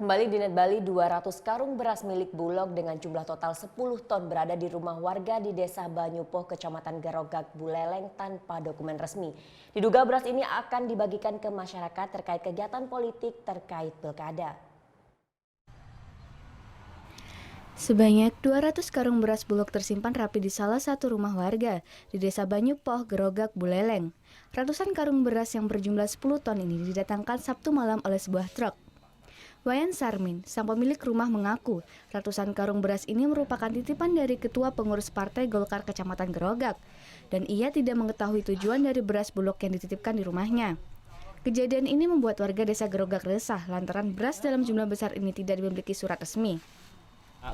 Kembali di Net Bali, 200 karung beras milik Bulog dengan jumlah total 10 ton berada di rumah warga di Desa Banyupoh, Kecamatan Garogak, Buleleng tanpa dokumen resmi. Diduga beras ini akan dibagikan ke masyarakat terkait kegiatan politik terkait pilkada. Sebanyak 200 karung beras Bulog tersimpan rapi di salah satu rumah warga di Desa Banyupoh, Garogak, Buleleng. Ratusan karung beras yang berjumlah 10 ton ini didatangkan Sabtu malam oleh sebuah truk. Wayan Sarmin, sang pemilik rumah mengaku ratusan karung beras ini merupakan titipan dari Ketua Pengurus Partai Golkar Kecamatan Garogak dan ia tidak mengetahui tujuan dari beras Bulog yang dititipkan di rumahnya. Kejadian ini membuat warga Desa Garogak resah lantaran beras dalam jumlah besar ini tidak memiliki surat resmi.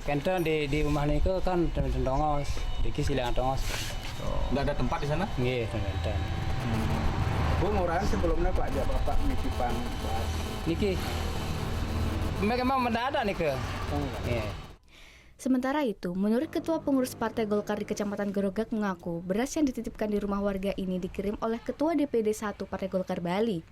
Kenten di rumah niku kan dongos, diki silang dongos. Nggak ada tempat di sana? Nggih, kenten. Bu, ngurang sebelumnya Pak aja Bapak nitipan beras. Niki memang mendadak nih ke. Sementara itu, menurut Ketua Pengurus Partai Golkar di Kecamatan Garogak mengaku beras yang dititipkan di rumah warga ini dikirim oleh Ketua DPD 1 Partai Golkar Bali.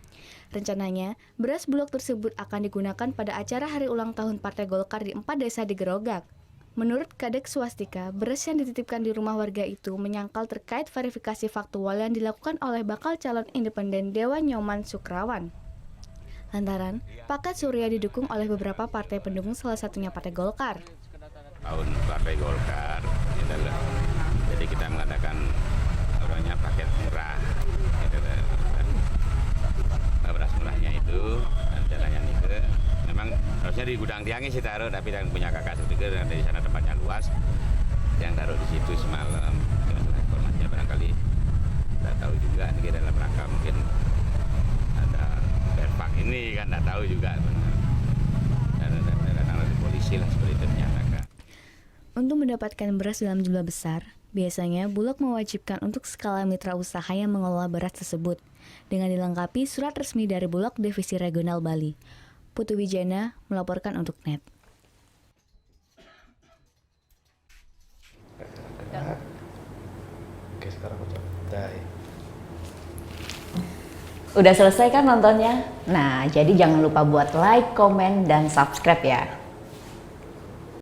Rencananya, beras Bulog tersebut akan digunakan pada acara hari ulang tahun Partai Golkar di 4 desa di Garogak. Menurut Kadek Swastika, beras yang dititipkan di rumah warga itu menyangkal terkait verifikasi faktual yang dilakukan oleh bakal calon independen Dewan Nyoman Sukrawan. Lantaran, Pakat Surya didukung oleh beberapa partai pendukung salah satunya Partai Golkar. Tahun Partai Golkar, jadi kita mengadakan orangnya paket murah. Beras murahnya itu, jalannya nih ke, memang harusnya di gudang tiangnya sih taruh, tapi dan punya kakak seperti dan di sana tempatnya luas, yang taruh di situ semalam. Dengan informasinya barangkali tidak tahu juga ini dalam rangka mungkin ada perpak ini kan tidak tahu juga. Dan ada polisi lah seperti itu menyatakan. Untuk mendapatkan beras dalam jumlah besar, biasanya Bulog mewajibkan untuk skala mitra usaha yang mengelola beras tersebut dengan dilengkapi surat resmi dari Bulog Divisi Regional Bali. Putu Wijana melaporkan untuk NET. Oke, sekarang Udah selesai kan nontonnya? Nah, jadi jangan lupa buat like, komen, dan subscribe ya.